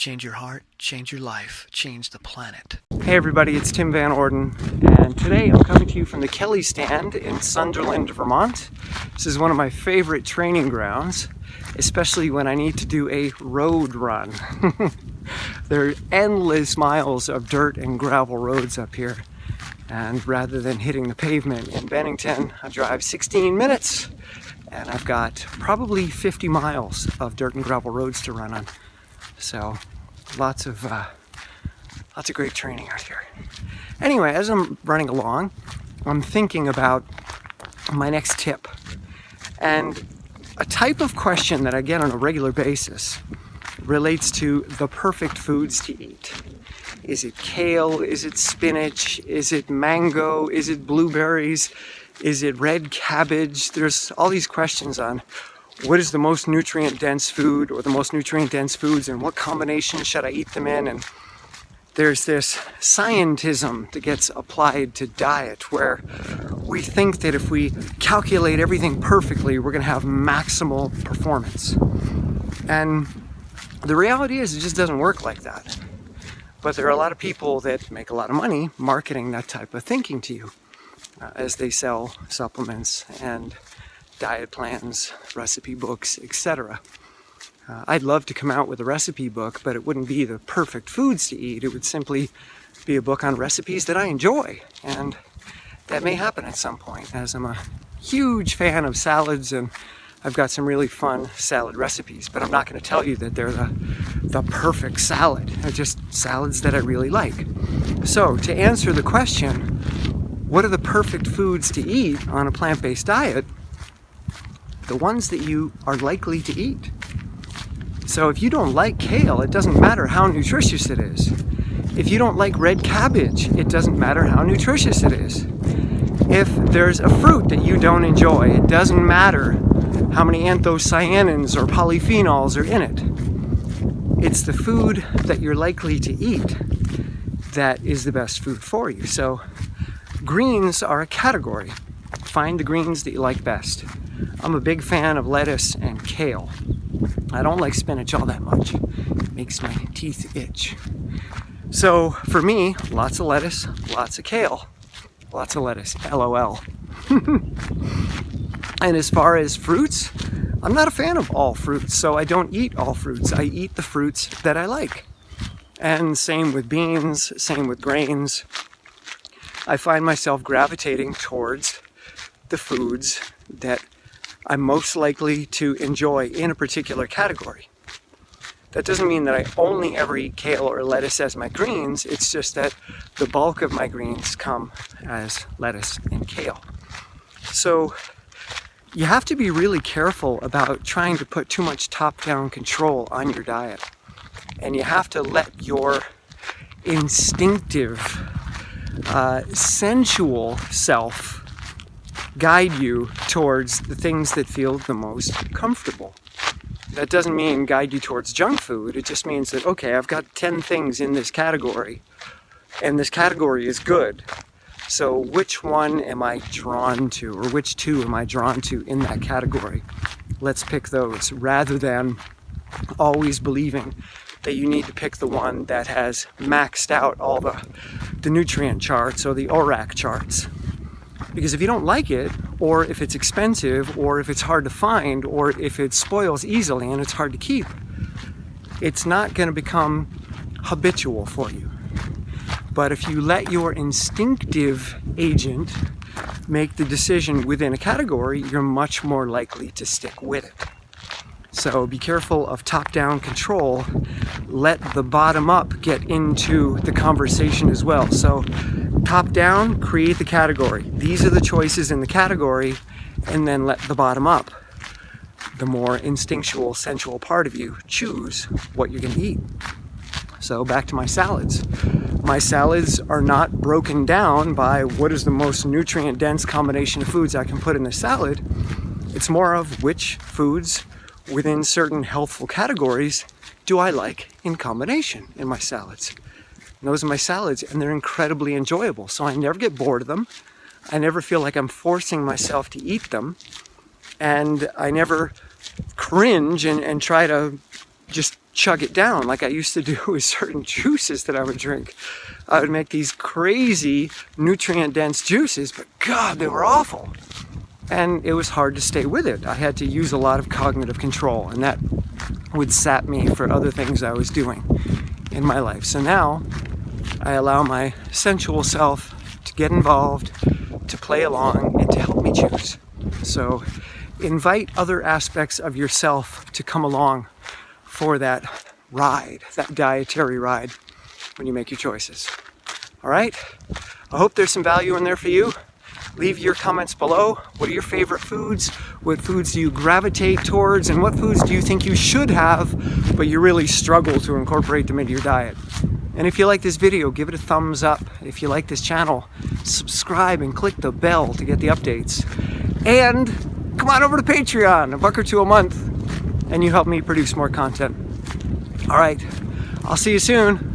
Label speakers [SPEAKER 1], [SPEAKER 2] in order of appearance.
[SPEAKER 1] change your heart, change your life, change the planet.
[SPEAKER 2] Hey everybody, it's Tim Van Orden, and today I'm coming to you from the Kelly Stand in Sunderland, Vermont. This is one of my favorite training grounds, especially when I need to do a road run. There are endless miles of dirt and gravel roads up here, and rather than hitting the pavement in Bennington, I drive 16 minutes, and I've got probably 50 miles of dirt and gravel roads to run on. So lots of great training out here. Anyway, as I'm running along, I'm thinking about my next tip. And a type of question that I get on a regular basis relates to the perfect foods to eat. Is it kale? Is it spinach? Is it mango? Is it blueberries? Is it red cabbage? There's all these questions on what is the most nutrient-dense food or the most nutrient-dense foods and what combination should I eat them in? And there's this scientism that gets applied to diet where we think that if we calculate everything perfectly, we're going to have maximal performance. And the reality is it just doesn't work like that. But there are a lot of people that make a lot of money marketing that type of thinking to you as they sell supplements and diet plans, recipe books, etc. I'd love to come out with a recipe book, but it wouldn't be the perfect foods to eat. It would simply be a book on recipes that I enjoy. And that may happen at some point, as I'm a huge fan of salads and I've got some really fun salad recipes, but I'm not going to tell you that they're the perfect salad. They're just salads that I really like. So to answer the question, what are the perfect foods to eat on a plant-based diet? The ones that you are likely to eat. So if you don't like kale, it doesn't matter how nutritious it is. If you don't like red cabbage, it doesn't matter how nutritious it is. If there's a fruit that you don't enjoy, it doesn't matter how many anthocyanins or polyphenols are in it. It's the food that you're likely to eat that is the best food for you. So greens are a category. Find the greens that you like best. I'm a big fan of lettuce and kale. I don't like spinach all that much. It makes my teeth itch. So for me, lots of lettuce, lots of kale. Lots of lettuce, LOL. And as far as fruits, I'm not a fan of all fruits, so I don't eat all fruits. I eat the fruits that I like. And same with beans, same with grains. I find myself gravitating towards the foods that I'm most likely to enjoy in a particular category. That doesn't mean that I only ever eat kale or lettuce as my greens. It's just that the bulk of my greens come as lettuce and kale. So you have to be really careful about trying to put too much top-down control on your diet. And you have to let your instinctive, sensual self guide you towards the things that feel the most comfortable. That doesn't mean guide you towards junk food. It just means that, okay, I've got 10 things in this category, and this category is good. So which one am I drawn to, or which two am I drawn to in that category? Let's pick those, rather than always believing that you need to pick the one that has maxed out all the nutrient charts or the ORAC charts. Because if you don't like it, or if it's expensive, or if it's hard to find, or if it spoils easily and it's hard to keep, it's not going to become habitual for you. But if you let your instinctive agent make the decision within a category, you're much more likely to stick with it. So be careful of top-down control. Let the bottom-up get into the conversation as well. So top-down, create the category. These are the choices in the category, and then let the bottom-up, the more instinctual, sensual part of you, choose what you're going to eat. So back to my salads. My salads are not broken down by what is the most nutrient-dense combination of foods I can put in the salad. It's more of which foods within certain healthful categories do I like in combination in my salads. And those are my salads, and they're incredibly enjoyable. So I never get bored of them. I never feel like I'm forcing myself to eat them. And I never cringe and try to just chug it down like I used to do with certain juices that I would drink. I would make these crazy nutrient-dense juices, but God, they were awful. And it was hard to stay with it. I had to use a lot of cognitive control, and that would sap me for other things I was doing in my life. So now I allow my sensual self to get involved, to play along, and to help me choose. So invite other aspects of yourself to come along for that ride, that dietary ride, when you make your choices. All right? I hope there's some value in there for you. Leave your comments below. What are your favorite foods? What foods do you gravitate towards? And what foods do you think you should have, but you really struggle to incorporate them into your diet? And if you like this video, give it a thumbs up. If you like this channel, subscribe and click the bell to get the updates. And come on over to Patreon, $1 or $2 a month, and you help me produce more content. All right, I'll see you soon.